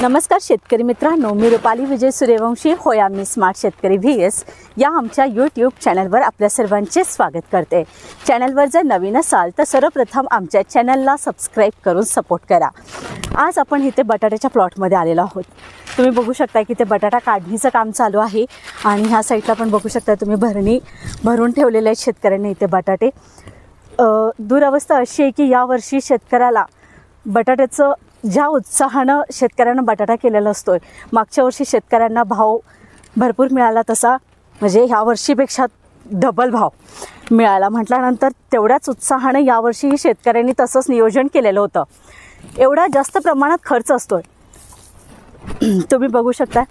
नमस्कार शेतकरी मित्रांनो, मी रुपाली विजय सूर्यवंशी होय आम्ही स्मार्ट शेतकरी VS या आमच्या यूट्यूब चॅनलवर आपल्या सर्वांचे स्वागत करते। चॅनलवर जर नवीन असाल तर सर्वप्रथम आमच्या चॅनलला सबस्क्राइब करून सपोर्ट करा। आज आपण इथे बटाट्याच्या प्लॉटमध्ये आलेलो आहोत। तुम्ही बघू शकता की ते बटाटा काढणीचं काम चालू आहे आणि ह्या साईडला पण बघू शकता तुम्ही भरणी भरून ठेवलेले आहेत शेतकऱ्यांनी इथे बटाटे। दुरावस्था अशी आहे की यावर्षी शेतकऱ्याला बटाट्याचं ज्या उत्साहानं शेतकऱ्यांना बटाटा केलेला असतोय, मागच्या वर्षी शेतकऱ्यांना भाव भरपूर मिळाला तसा म्हणजे ह्या वर्षीपेक्षा डबल भाव मिळाला म्हटल्यानंतर तेवढ्याच उत्साहानं यावर्षीही शेतकऱ्यांनी तसंच नियोजन केलेलं होतं। एवढा जास्त प्रमाणात खर्च असतोय। तुम्ही बघू शकता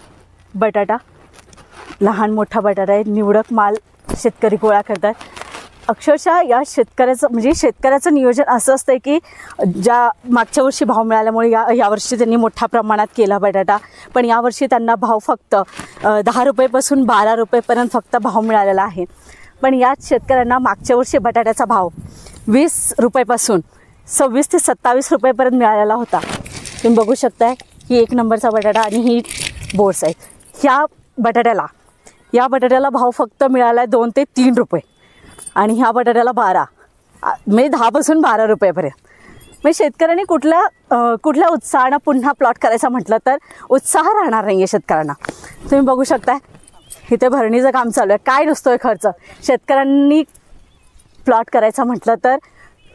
बटाटा लहान मोठा बटाटा आहे, निवडक माल शेतकरी गोळा करतात। अक्षरशः या शेतकऱ्याचं नियोजन असं असतं की ज्या मागच्या वर्षी भाव मिळाल्यामुळे यावर्षी त्यांनी मोठ्या प्रमाणात केला बटाटा, पण यावर्षी त्यांना भाव फक्त 10 रुपयेपासून 12 रुपयेपर्यंत फक्त भाव मिळालेला आहे। पण याच शेतकऱ्यांना मागच्या वर्षी बटाट्याचा भाव 20 रुपयेपासून 26 ते 27 रुपयेपर्यंत मिळालेला होता। तुम्ही बघू शकताय ही एक नंबरचा बटाटा आणि ही बोर्स आहे। या बटाट्याला भाव फक्त मिळाला आहे 2 ते 3 रुपये आणि ह्या बटाट्याला 12 म्हणजे 10 पासून 12 रुपयेपर्यंत। म्हणजे शेतकऱ्यांनी कुठल्या उत्साहानं पुन्हा प्लॉट करायचा म्हटलं तर उत्साह राहणार नाही आहे शेतकऱ्यांना। तुम्ही बघू शकताय इथे भरणीचं काम चालू आहे। काय नसतोय खर्च, शेतकऱ्यांनी प्लॉट करायचा म्हटलं तर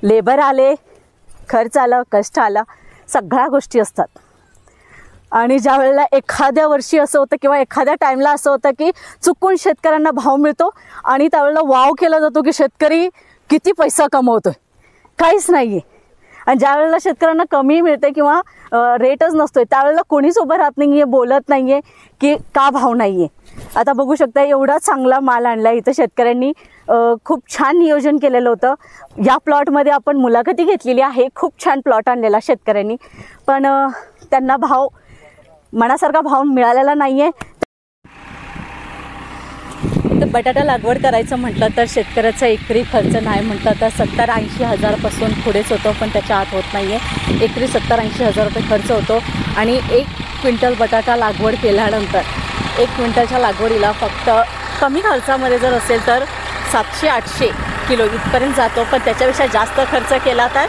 लेबर आले, खर्च आलं, कष्ट आलं, सगळ्या गोष्टी असतात। आणि ज्या वेळेला एखाद्या वर्षी असं होतं किंवा एखाद्या टाईमला असं होतं की चुकून शेतकऱ्यांना भाव मिळतो आणि त्यावेळेला वाव केला जातो की शेतकरी किती पैसा कमवतोय, काहीच नाही आहे। आणि ज्या वेळेला शेतकऱ्यांना कमी मिळते किंवा रेटच नसतोय त्यावेळेला कोणीच उभं राहत नाही आहे, बोलत नाही आहे की का भाव नाही आहे। आता बघू शकता एवढा चांगला माल आणला इथं शेतकऱ्यांनी, खूप छान नियोजन केलेलं होतं। या प्लॉटमध्ये आपण मुलाखती घेतलेली आहे, खूप छान प्लॉट आणलेला शेतकऱ्यांनी, पण त्यांना भाव मनासारखा भाव मिळालेला नाही आहे। तर बटाटा लागवड करायचं म्हटलं तर शेतकऱ्याचा एकरी खर्च नाही म्हटलं तर 70-80 हजारपासून पुढेच होतो, पण त्याच्या आत होत नाही आहे। एकरी 70-80 हजार रुपये खर्च होतो आणि 1 क्विंटल बटाटा लागवड केल्यानंतर 1 क्विंटलच्या लागवडीला फक्त कमी खर्चामध्ये जर असेल तर 700-800 किलो इथपर्यंत जातो, पण त्याच्यापेक्षा जास्त खर्च केला तर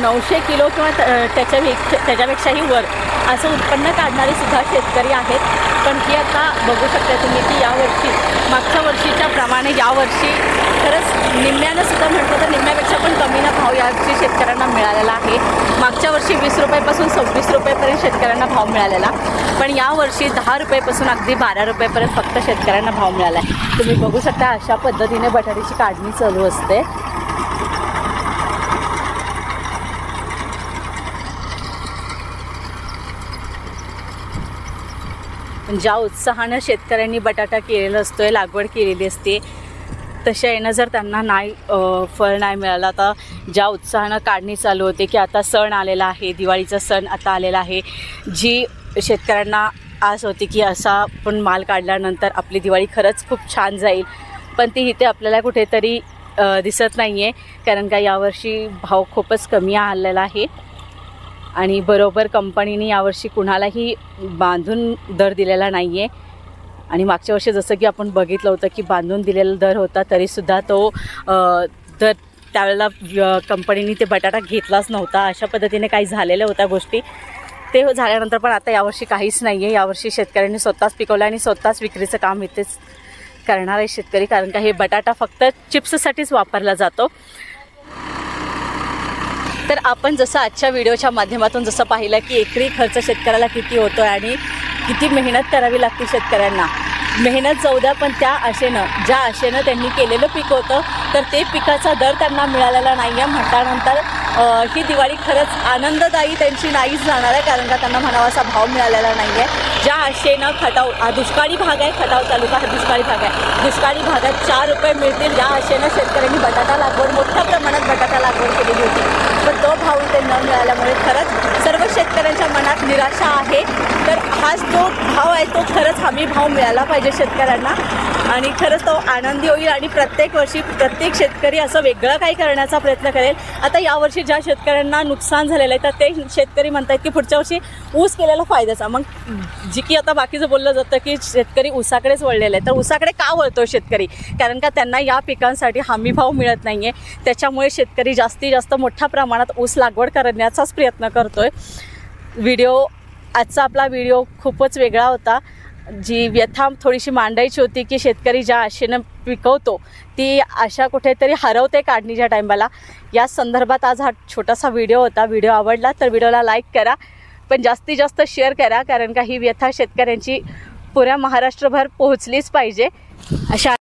900 किलो किंवा त्याच्यापेक्षाही वर असं उत्पन्न काढणारे सुद्धा शेतकरी आहेत। पण ही आता बघू शकता तुम्ही की यावर्षी मागच्या वर्षीच्या प्रमाणे यावर्षी खरंच निम्म्यानं सुद्धा म्हटलं तर निम्म्यापेक्षा पण कमीनं भाव यावर्षी शेतकऱ्यांना मिळालेला आहे। मागच्या वर्षी 20 रुपयापासून 26 रुपयेपर्यंत शेतकऱ्यांना भाव मिळालेला, पण यावर्षी 10 रुपयेपासून अगदी 12 रुपयेपर्यंत फक्त शेतकऱ्यांना भाव मिळाला आहे। तुम्ही बघू शकता अशा पद्धतीने बटाट्याची काढणी चालू असते। ज्या उत्साहानं शेतकऱ्यांनी बटाटा केलेला असतोय, लागवड केलेली असते, तशा येणं जर त्यांना नाही फळ नाही मिळालं तर ज्या उत्साहानं काढणी चालू होते की आता सण आलेला आहे, दिवाळीचा सण आता आलेला आहे, जी शेतकऱ्यांना आस होती की असा पण माल काढल्यानंतर आपली दिवाळी खरंच खूप छान जाईल, पण ती इथे आपल्याला कुठेतरी दिसत नाही आहे। कारण का यावर्षी भाव खूपच कमी आलेला आहे आणि बरोबर कंपनीने यावर्षी कुणालाही बांधून दर दिलेला नाही आहे। आणि मागच्या वर्षी जसं की आपण बघितलं होतं की बांधून दिलेला दर होता तरीसुद्धा तो दर त्यावेळेला कंपनीने ते बटाटा घेतलाच नव्हता। अशा पद्धतीने काही झालेल्या होत्या गोष्टी, ते झाल्यानंतर पण आता यावर्षी काहीच नाही आहे। यावर्षी शेतकऱ्यांनी स्वतःच पिकवलं आणि स्वतःच विक्रीचं काम इथेच करणार आहे शेतकरी, कारण का हे बटाटा फक्त चिप्ससाठीच वापरला जातो। तर आपण जसं आजच्या व्हिडिओच्या माध्यमातून जसं पाहिलं की एकरी खर्च शेतकऱ्याला किती होतो आणि किती मेहनत करावी लागते शेतकऱ्यांना, मेहनत जाऊ द्या पण ज्या आशेनं त्यांनी केलेलं पीक होतं तर ते पिकाचा दर त्यांना मिळालेला नाही आहे म्हटल्यानंतर ही दिवाळी खरंच आनंददायी त्यांची नाहीच जाणार आहे, कारण का त्यांना म्हणावा असा भाव मिळालेला नाही आहे। ज्या आशेनं खटाव हा दुष्काळी भाग आहे, खटाव तालुका हा दुष्काळी भाग आहे, दुष्काळी भागात 4 रुपये मिळतील या आशेनं शेतकऱ्यांनी बटाटा लागवड मोठ्या प्रमाणात बटाटा लागवड केलेली होती, पण तो भाव इथे न मिळाल्यामुळे खरंच सर्व शेतकऱ्यांच्या मनात निराशा आहे। तर हाच जो भाव आहे तो खरंच हमी भाव मिळाला पाहिजे शेतकऱ्यांना। आणि खरंच तो आनंदी होईल आणि प्रत्येक वर्षी प्रत्येक शेतकरी असं वेगळं काही करण्याचा प्रयत्न करेल. आता यावर्षी ज्या शेतकऱ्यांना नुकसान झालेलं आहे तर ते शेतकरी म्हणतात की पुढच्या वर्षी ऊस केलेला फायद्याचा. मग जी की आता बाकीचं बोललं जातं की शेतकरी ऊसाकडेच वळलेलं आहे, तर ऊसाकडे का वळतो शेतकरी? कारण का त्यांना या पिकांसाठी हमीभाव मिळत नाही आहे. त्याच्यामुळे शेतकरी जास्तीत जास्त मोठ्या प्रमाणात ऊस लागवड करण्याचाच प्रयत्न करतो आहे. आजचा आपला व्हिडिओ खूपच वेगळा होता. जी व्यथा थोडीशी मांडायची होती की शेतकरी ज्या आशेनं पिकवतो ती आशा कुठेतरी हरवते काढणीच्या टायमाला. या संदर्भात आज हा छोटासा व्हिडिओ होता. व्हिडिओ आवडला तर व्हिडिओला लाईक करा, पण जास्तीत जास्त शेअर करा, कारण का ही व्यथा शेतकऱ्यांची पुऱ्या महाराष्ट्रभर पोहोचलीच पाहिजे. अशा